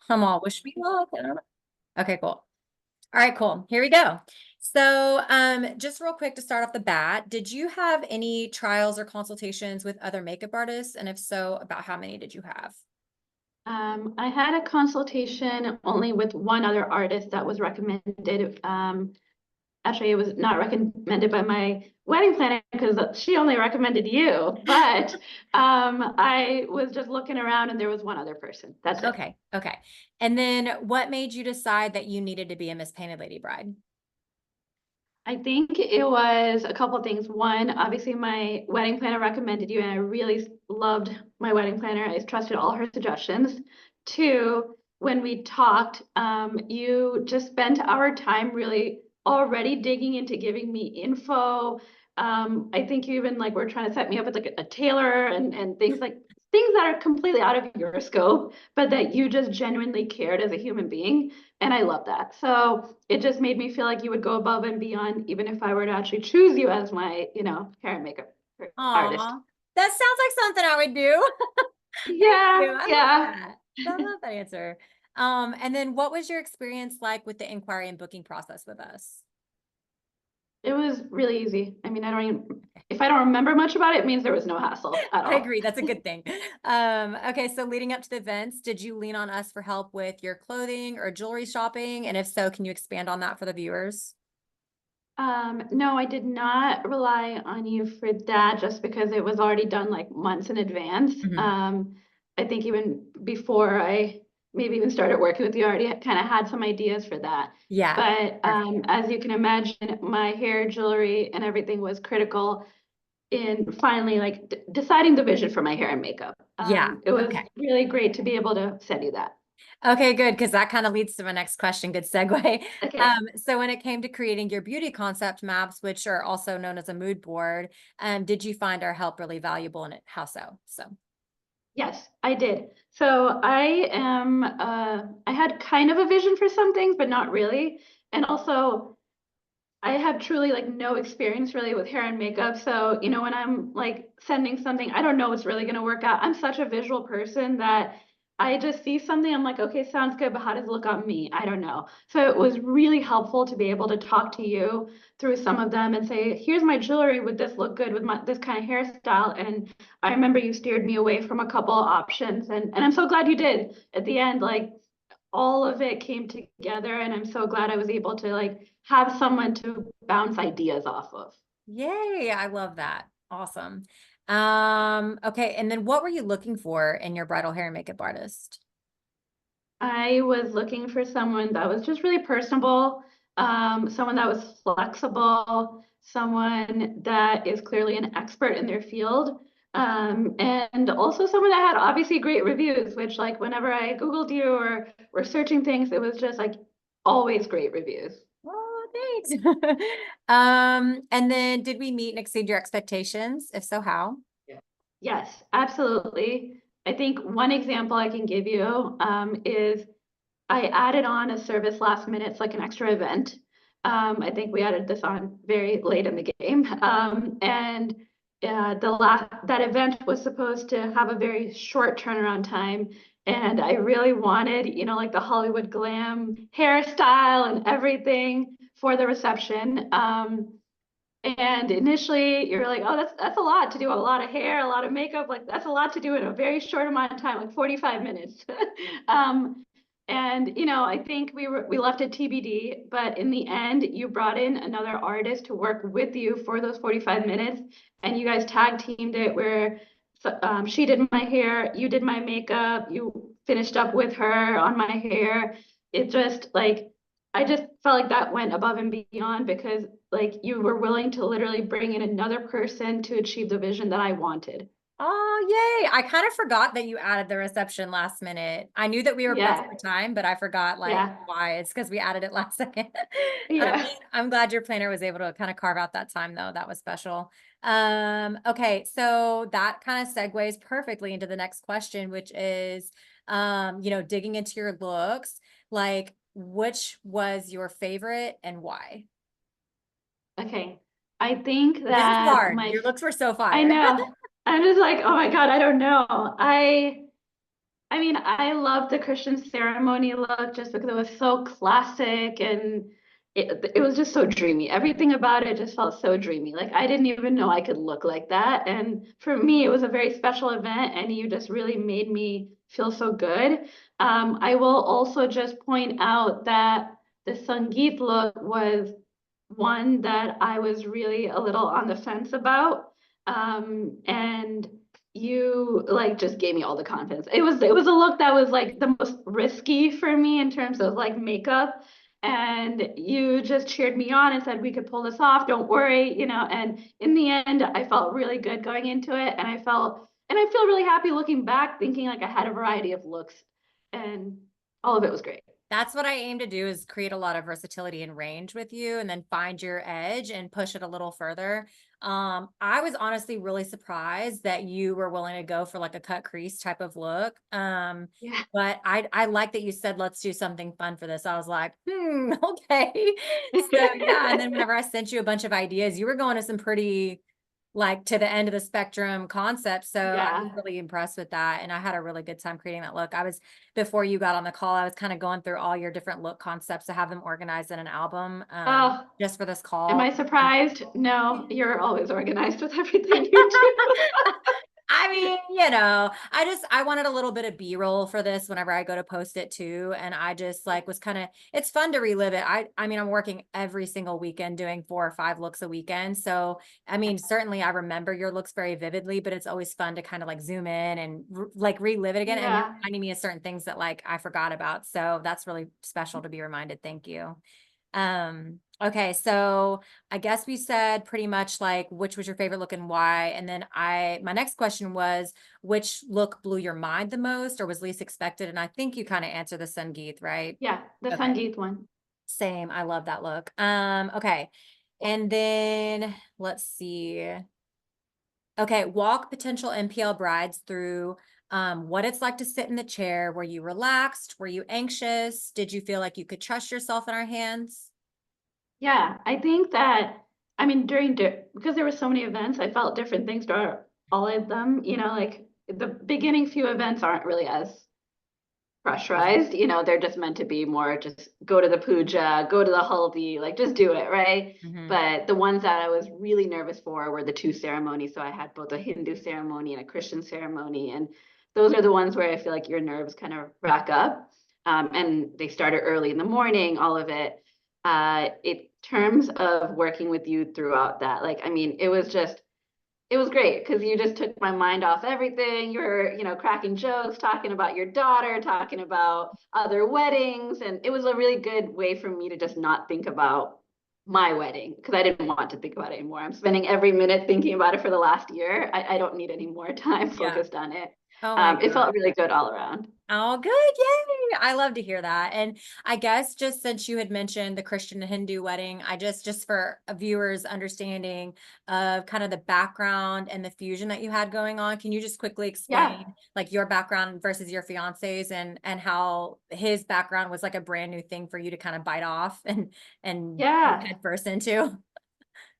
Come on, wish me luck. I don't know. Okay, cool. All right, cool. Here we go. So, just real quick to start off the bat, did you have any trials or consultations with other makeup artists? And if so, about how many did you have? I had a consultation only with one other artist that was recommended. Actually, it was not recommended by my wedding planner because she only recommended you. But I was just looking around and there was one other person. That's it. Okay, okay. And then what made you decide that you needed to be a Miss Painted Lady Bride? I think it was a couple of things. One, obviously, my wedding planner recommended you, and I really loved my wedding planner. I trusted all her suggestions. Two, when we talked, you just spent our time really already digging into giving me info. I think you even like were trying to set me up with like a tailor and things that are completely out of your scope, but that you just genuinely cared as a human being. And I love that. So it just made me feel like you would go above and beyond, even if I were to actually choose you as my, hair and makeup artist. Aw, that sounds like something I would do. Thank you. Yeah, I love yeah. that. I love that answer. And then what was your experience like with the inquiry and booking process with us? It was really easy. I mean, I don't even, if I don't remember much about it, it means there was no hassle at I all. agree. That's a good thing. Okay, so leading up to the events, did you lean on us for help with your clothing or jewelry shopping? And if so, can you expand on that for the viewers? No, I did not rely on you for that just because it was already done like months in advance. Mhm. I think even before I maybe even started working with you, I already kind of had some ideas for that. Yeah. But Perfect. as you can imagine, my hair, jewelry, and everything was critical in finally like deciding the vision for my hair and makeup. Yeah. It was Okay. really great to be able to send you that. Okay, good, because that kind of leads to my next question. Good segue. Okay. So when it came to creating your beauty concept maps, which are also known as a mood board, did you find our help really valuable in it? How so? So, Yes, I did. So I had kind of a vision for some things, but not really. And also, I have truly like no experience really with hair and makeup. So, when I'm like sending something, I don't know what's really going to work out. I'm such a visual person that I just see something, I'm like, okay, sounds good, but how does it look on me? I don't know. So it was really helpful to be able to talk to you through some of them and say, here's my jewelry. Would this look good with this kind of hairstyle? And I remember you steered me away from a couple options, and I'm so glad you did at the end. Like all of it came together, and I'm so glad I was able to like have someone to bounce ideas off of. yay, I love that. Awesome. Okay, and then what were you looking for in your bridal hair and makeup artist? I was looking for someone that was just really personable, someone that was flexible, someone that is clearly an expert in their field, and also someone that had obviously great reviews, which like whenever I Googled you or were searching things, it was just like always great reviews. Oh, thanks. And then did we meet and exceed your expectations? If so, how? Yes, absolutely. I think one example I can give you is I added on a service last minute, it's like an extra event. I think we added this on very late in the game. And the last that event was supposed to have a very short turnaround time. And I really wanted, like the Hollywood glam hairstyle and everything for the reception. And initially you're like, oh, that's a lot to do, a lot of hair, a lot of makeup, like that's a lot to do in a very short amount of time, like 45 minutes. And I think we left it TBD, but in the end, you brought in another artist to work with you for those 45 minutes, and you guys tag teamed it where she did my hair, you did my makeup, you finished up with her on my hair. It just like I just felt like that went above and beyond because like you were willing to literally bring in another person to achieve the vision that I wanted. Oh, yay. I kind of forgot that you added the reception last minute. I knew that we were pressed Yeah, for time, but I forgot like yeah, why. It's because we added it last second. Um, yeah. I'm glad your planner was able to kind of carve out that time though. That was special. Okay, so that kind of segues perfectly into the next question, which is digging into your looks, like which was your favorite and why? Okay. I think This is that hard. Your looks were so I fire. know. I'm just like, oh my God, I don't know. I mean, I love the Christian ceremony look just because it was so classic and it was just so dreamy. Everything about it just felt so dreamy. Like I didn't even know I could look like that. And for me, it was a very special event, and you just really made me feel so good. I will also just point out that the Sangeet look was one that I was really a little on the fence about. And you like just gave me all the confidence. It was a look that was like the most risky for me in terms of like makeup. And you just cheered me on and said we could pull this off. Don't worry, And in the end, I felt really good going into it, and I feel really happy looking back, thinking like I had a variety of looks, and all of it was great. That's what I aim to do, is create a lot of versatility and range with you and then find your edge and push it a little further. I was honestly really surprised that you were willing to go for like a cut crease type of look. Yeah, But I like that you said let's do something fun for this. I was like, okay. So yeah, and then whenever I sent you a bunch of ideas, you were going to some pretty like to the end of the spectrum concept. So I was yeah. really impressed with that. And I had a really good time creating that look. Before you got on the call, I was kind of going through all your different look concepts to have them organized in an album, Oh, just for this am I call. surprised? No, you're always organized with everything you do. I mean, I wanted a little bit of B-roll for this whenever I go to post it too. And I just like was kind of, it's fun to relive it. I mean, I'm working every single weekend doing 4 or 5 looks a weekend. So, I mean, certainly I remember your looks very vividly, but it's always fun to kind of like zoom in and like relive it again. And you're Yeah. reminding me of certain things that like I forgot about. So that's really special to be reminded. Thank you. Okay, so I guess we said pretty much like which was your favorite look and why. And then my next question was which look blew your mind the most or was least expected? And I think you kind of answered the Sangeet, right? Yeah, the Okay, Sangeet one. same. I love that look. Okay. And then let's see. Okay, walk potential NPL brides through what it's like to sit in the chair. Were you relaxed? Were you anxious? Did you feel like you could trust yourself in our hands? Yeah, I think that, I mean, because there were so many events, I felt different things throughout all of them. Like the beginning few events aren't really as pressurized, they're just meant to be more just go to the puja, go to the haldi, like just do it, right? Mm-hmm. But the ones that I was really nervous for were the two ceremonies. So I had both a Hindu ceremony and a Christian ceremony. And those are the ones where I feel like your nerves kind of rack up. And they started early in the morning, all of it. In terms of working with you throughout that, like, I mean, it was great because you just took my mind off everything. You were, cracking jokes, talking about your daughter, talking about other weddings. And it was a really good way for me to just not think about my wedding because I didn't want to think about it anymore. I'm spending every minute thinking about it for the last year. I don't need any more time Yeah. focused on it. Oh my It God. felt really good all around. Oh, good. Yay. I love to hear that. And I guess just since you had mentioned the Christian and Hindu wedding, just for a viewer's understanding of kind of the background and the fusion that you had going on, can you just quickly Yeah. explain like your background versus your fiance's and how his background was like a brand new thing for you to kind of bite off and Yeah. head first into?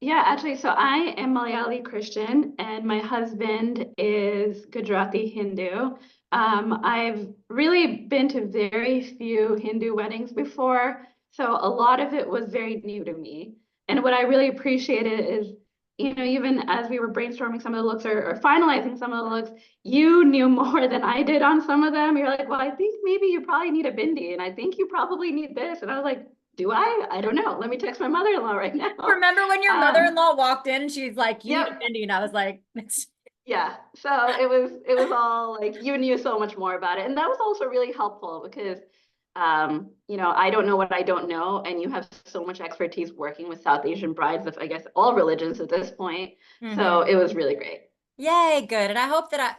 Yeah, actually, so I am Malayali Christian and my husband is Gujarati Hindu. I've really been to very few Hindu weddings before, so a lot of it was very new to me. And what I really appreciated is, even as we were brainstorming some of the looks or finalizing some of the looks, you knew more than I did on some of them. You're like, well, I think maybe you probably need a bindi, and I think you probably need this. And I was like, do I? I don't know. Let me text my mother-in-law right now. Remember when your Um, mother-in-law walked in and she's like, you need a yep. bindi, and I was like, Yeah. So it was all like you knew so much more about it. And that was also really helpful because I don't know what I don't know, and you have so much expertise working with South Asian brides of I guess all religions at this point. So Mhm. it was really great. Yay, good. And I hope that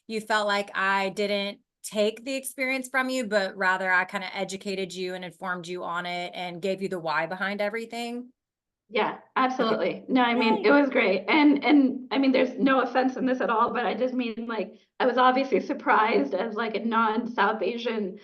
you felt like I didn't take the experience from you, but rather I kind of educated you and informed you on it and gave you the why behind everything. Yeah, Okay. absolutely. No, I mean, it Yay. was great. And I mean, there's no offense in this at all, but I just mean like I was obviously surprised as like a non-South Asian,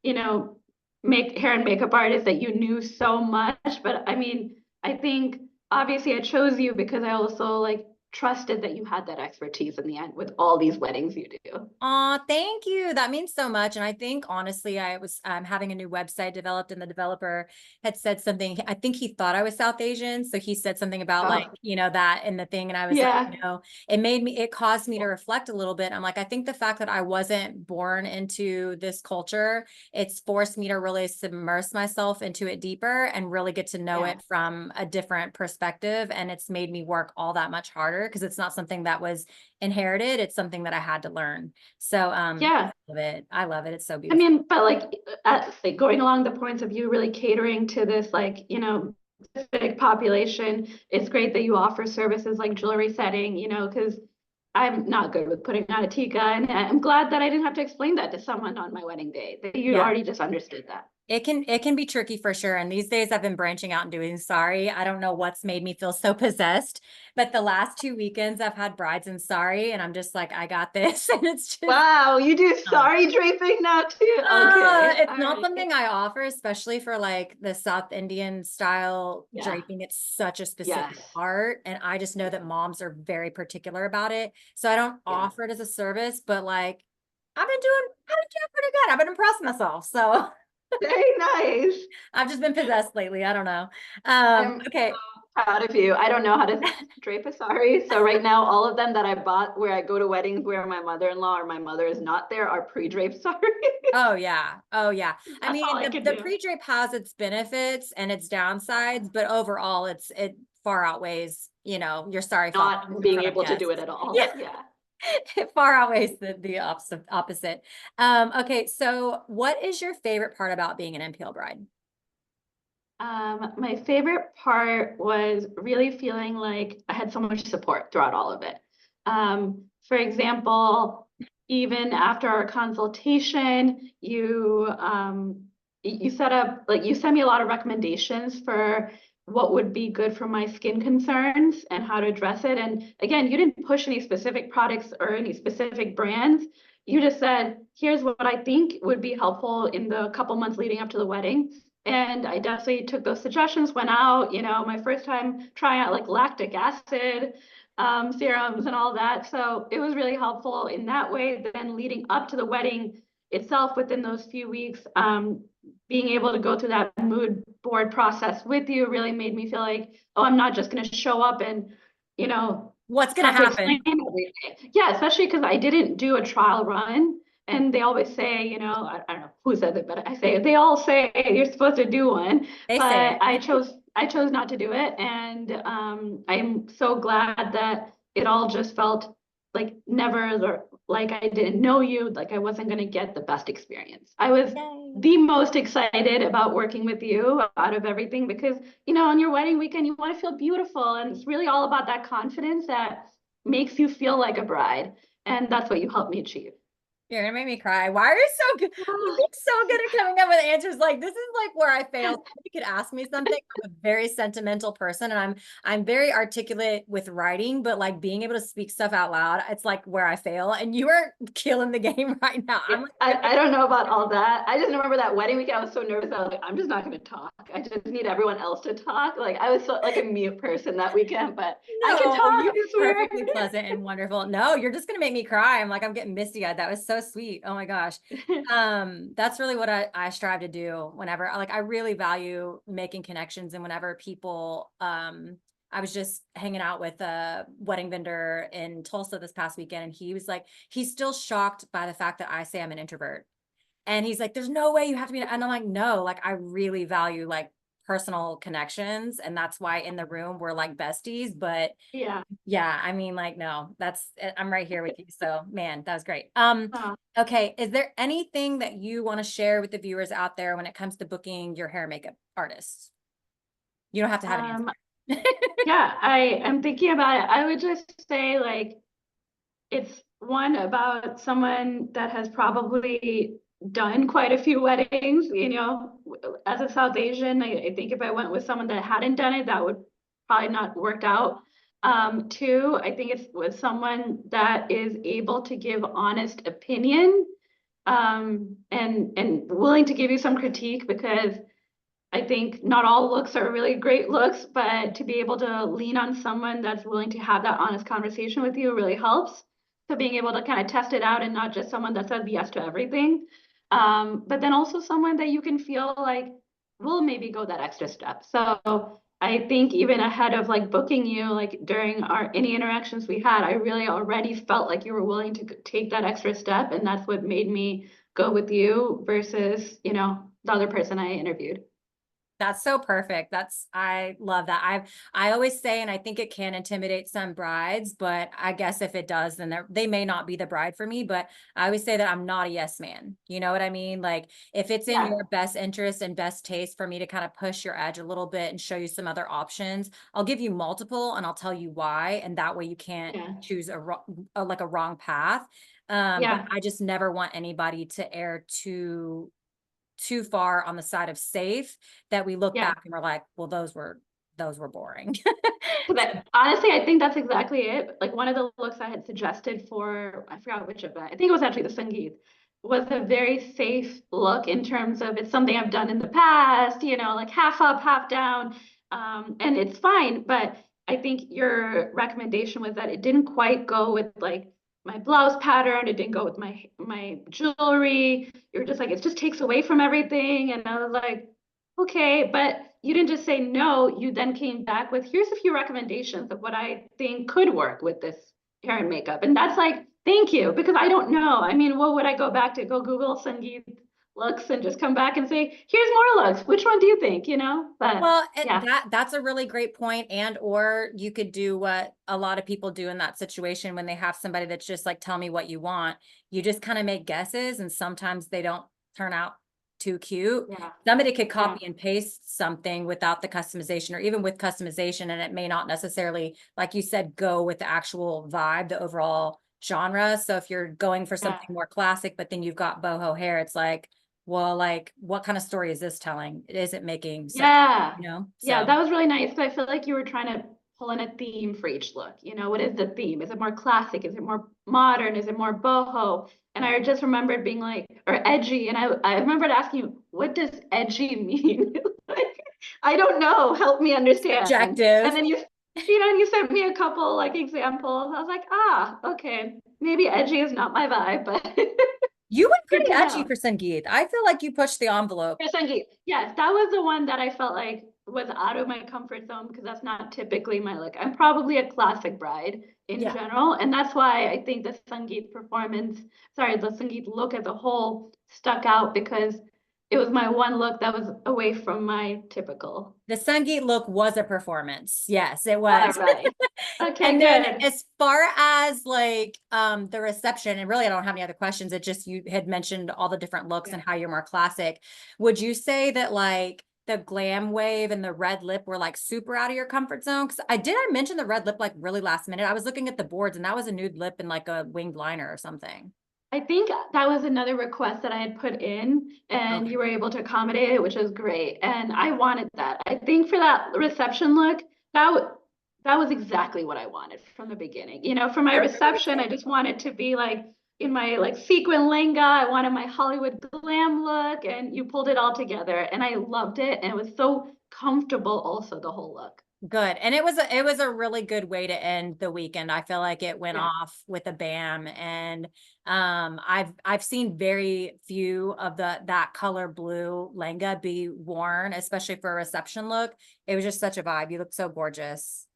you know, make hair and makeup artist that you knew so much. But I mean, I think obviously I chose you because I also like trusted that you had that expertise in the end with all these weddings you do. Aw, thank you. That means so much. And I think honestly, I was having a new website developed, and the developer had said something. I think he thought I was South Asian. So he said something about like, Oh, that in the thing. And I was like, yeah, it caused me to reflect a little bit. I'm like, I think the fact that I wasn't born into this culture, it's forced me to really submerge myself into it deeper and really get to know yeah, it from a different perspective. And it's made me work all that much harder because it's not something that was inherited. It's something that I had to learn. So, yeah. I love it. I love it. It's so I beautiful. mean, but like going along the points of you really catering to this, like, specific population, it's great that you offer services like jewelry setting, because I'm not good with putting on a tikka, and I'm glad that I didn't have to explain that to someone on my wedding day, that you Yeah. already just understood that. It can be tricky for sure. And these days I've been branching out and doing sari. I don't know what's made me feel so possessed, but the last 2 weekends I've had brides in sari and I'm just like, I got this. And it's just, Wow, you do uh, sari draping now too? Okay, it's all not right. something I offer, especially for like the South Indian style Yeah, draping. It's such a specific yes, art. And I just know that moms are very particular about it. So I don't yeah. offer it as a service, but like I've been doing pretty good. I've been impressing myself. So Very nice. I've just been possessed lately. I don't know. I'm Okay. proud of you. I don't know how to drape a sari. So right now, all of them that I bought where I go to weddings where my mother-in-law or my mother is not there are pre-draped sari. Oh yeah. Oh yeah. I That's all mean, I the can the do. pre-drape has its benefits and its downsides, but overall it far outweighs, your sorry falling Not in being front of able to do guests. it at all. Yeah. Yeah. It far outweighs the opposite. Okay, so what is your favorite part about being an NPL bride? My favorite part was really feeling like I had so much support throughout all of it. For example, even after our consultation, you set up, like, you sent me a lot of recommendations for what would be good for my skin concerns and how to address it. And again, you didn't push any specific products or any specific brands. You just said, here's what I think would be helpful in the couple months leading up to the wedding. And I definitely took those suggestions, went out, my first time trying out like lactic acid serums and all that. So it was really helpful in that way. Then leading up to the wedding itself within those few weeks, being able to go through that mood board process with you really made me feel like, oh, I'm not just going to show up and, you know, What's gonna have to explain happen? everything. Yeah, especially because I didn't do a trial run. And they always say, I don't know who says it, but I say they all say you're supposed to do one, They say but it. I chose not to do it, and I'm so glad that it all just felt like never like I didn't know you, like I wasn't going to get the best experience. I was Yay. the most excited about working with you out of everything because on your wedding weekend you want to feel beautiful, and it's really all about that confidence that makes you feel like a bride, and that's what you helped me achieve. You're gonna make me cry. Why are you so good? You're being so good at coming up with answers. Like this is like where I fail. You could ask me something. I'm a very sentimental person, and I'm very articulate with writing, but like being able to speak stuff out loud, it's like where I fail. And you are killing the game right now. Yeah, I'm like, I don't know about all that. I just remember that wedding weekend. I was so nervous. I was like, I'm just not going to talk. I just need everyone else to talk. Like I was like a mute person that weekend, but I can no, talk, you I were perfectly pleasant and wonderful. No, you're just gonna make me cry. I'm like, I'm getting misty eyed. That was so sweet. Oh my gosh. swear. That's really what I strive to do whenever like I really value making connections, and whenever people I was just hanging out with a wedding vendor in Tulsa this past weekend, and he was like, he's still shocked by the fact that I say I'm an introvert. And he's like, there's no way you have to be. And I'm like, no, like I really value like personal connections. And that's why in the room we're like besties. But Yeah. yeah, I mean, like, no, I'm right here with you. So man, that was great. Uh, Okay. Is there anything that you want to share with the viewers out there when it comes to booking your hair and makeup artists? You don't have to have an um, answer. yeah, I am thinking about it. I would just say like it's one about someone that has probably done quite a few weddings, as a South Asian, I think if I went with someone that hadn't done it, that would probably not worked out. Two, I think it's with someone that is able to give honest opinion, and willing to give you some critique because I think not all looks are really great looks, but to be able to lean on someone that's willing to have that honest conversation with you really helps. So being able to kind of test it out and not just someone that says yes to everything. But then also someone that you can feel like will maybe go that extra step. So I think even ahead of like booking you, like during our any interactions we had, I really already felt like you were willing to take that extra step. And that's what made me go with you versus, the other person I interviewed. That's so perfect. I love that. I always say, and I think it can intimidate some brides, but I guess if it does, then they may not be the bride for me. But I always say that I'm not a yes man. You know what I mean? Like if it's in Yeah. your best interest and best taste for me to kind of push your edge a little bit and show you some other options, I'll give you multiple and I'll tell you why. And that way you can't Yeah. choose like a wrong path. But Yeah. I just never want anybody to err too far on the side of safe that we look Yeah. back and we're like, well, those were boring. Honestly, I think that's exactly it. Like one of the looks I had suggested for, I forgot which of that. I think it was actually the Sangeet, was a very safe look in terms of it's something I've done in the past, like half up, half down. And it's fine. But I think your recommendation was that it didn't quite go with like my blouse pattern. It didn't go with my jewelry. You're just like, it just takes away from everything. And I was like, okay, but you didn't just say no. You then came back with, here's a few recommendations of what I think could work with this hair and makeup. And that's like, thank you, because I don't know. I mean, what would I go back to? Go Google Sangeet looks and just come back and say, here's more looks. Which one do you think? But Well, yeah, that's a really great point. And or you could do what a lot of people do in that situation when they have somebody that's just like, tell me what you want. You just kind of make guesses, and sometimes they don't turn out too cute. yeah, Somebody could yeah, copy and paste something without the customization, or even with customization, and it may not necessarily, like you said, go with the actual vibe, the overall genre. So if you're going for yeah. something more classic, but then you've got boho hair, it's like, well, like, what kind of story is this telling? It isn't making sense, Yeah. Yeah, So that was really nice. But I feel like you were trying to pull in a theme for each look. What is the theme? Is it more classic? Is it more modern? Is it more boho? And I just remembered being like, or edgy. And I remembered asking you, what does edgy mean? Like, I don't know. Help me it's understand. And subjective. then you sent me a couple like examples. I was like, okay, maybe edgy is not my vibe, but You went good pretty to edgy know. for Sangeet. I feel like you pushed the envelope. Sangeet. Yes, that was the one that I felt like was out of my comfort zone because that's not typically my look. I'm probably a classic bride in Yeah. general, and that's why I think the Sangeet performance, sorry, the Sangeet look as a whole stuck out because it was my one look that was away from my typical. The Sangeet look was a performance. Yes, it All was. right. Okay, And then good. as far as like the reception, and really I don't have any other questions. It just you had mentioned all the different looks Yeah. and how you're more classic. Would you say that like the glam wave and the red lip were like super out of your comfort zone? Because I mention the red lip like really last minute. I was looking at the boards and that was a nude lip and like a winged liner or something. I think that was another request that I had put in, and Okay. you were able to accommodate it, which was great. And I wanted that. I think for that reception look, that was exactly what I wanted from the beginning. For my You're very reception, I cute. just wanted to be like in my like sequin lenga. I wanted my Hollywood glam look, and you pulled it all together, and I loved it. And it was so comfortable, also the whole look. Good. And it was a really good way to end the weekend. I feel like it went Yeah. off with a bam. And I've seen very few of that color blue lenga be worn, especially for a reception look. It was just such a vibe. You look so gorgeous.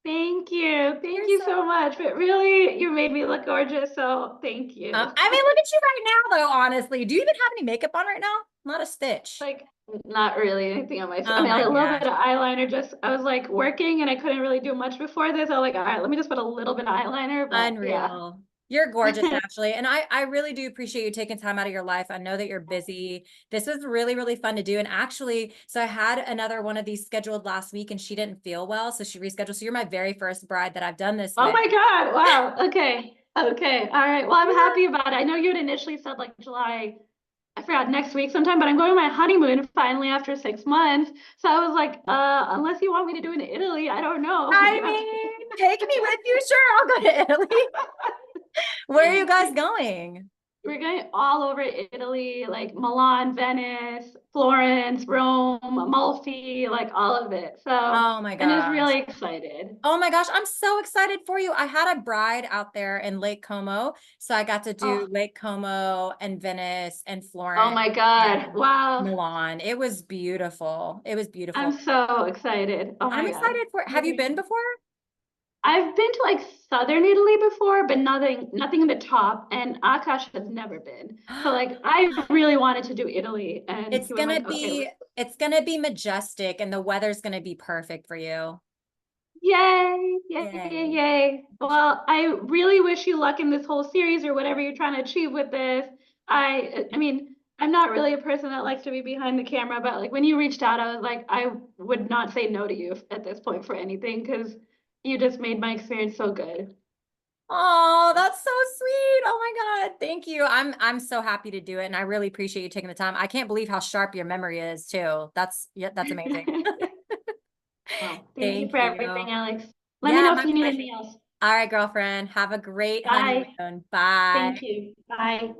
Thank you. You're Thank you so so much. But really, you made me look gorgeous. So thank you. I mean, look at you right now though, honestly. Do you even have any makeup on right now? Not a stitch. Like, not really anything on my face. I Oh mean, my a little bit gosh. of eyeliner. Just I was like working and I couldn't really do much before this. I was like, all right, let me just put a little bit of eyeliner. But yeah. Unreal. You're gorgeous, actually. And I really do appreciate you taking time out of your life. I know that you're busy. This was really, really fun to do. And actually, so I had another one of these scheduled last week and she didn't feel well. So she rescheduled. So you're my very first bride that I've done this Oh with. my God. Wow. Okay. Okay. All right. Well, I'm Yeah. happy about it. I know you had initially said like July, I forgot next week sometime, but I'm going on my honeymoon finally after 6 months. So I was like, unless you want me to do it in Italy, I don't know. I You have to. mean, take me with you. Sure, I'll go to Italy. Where are you guys going? we're going all over Italy, like Milan, Venice, Florence, Rome, Amalfi, like all of it. So, Oh my and I was gosh. really excited. Oh my gosh, I'm so excited for you. I had a bride out there in Lake Como. So I got to do Oh, Lake Como and Venice and oh Florence my God. and Wow. Milan. It was beautiful. It was I'm beautiful. so excited. Oh I'm my God. excited for, You're have you gonna been before? I've been to like southern Italy before, but nothing in the top, and Akash has never been. So like I really wanted to do Italy, and It's he was gonna like, okay, be, it's gonna be majestic and the weather's gonna be perfect for you. yay, yay, yay, Yay. yay. Well, I really wish you luck in this whole series or whatever you're trying to achieve with this. I mean, I'm not really a person that likes to be behind the camera, but like when you reached out, I was like, I would not say no to you at this point for anything because you just made my experience so good. Oh, that's so sweet. Oh my God. Thank you. I'm so happy to do it. And I really appreciate you taking the time. I can't believe how sharp your memory is too. That's yeah, that's amazing. Well, thank you Thank for everything, you. Alex. Let me Yeah, know if my you need pleasure. anything else. All right, girlfriend. Have a great Bye. honeymoon. Bye. Thank you. Bye.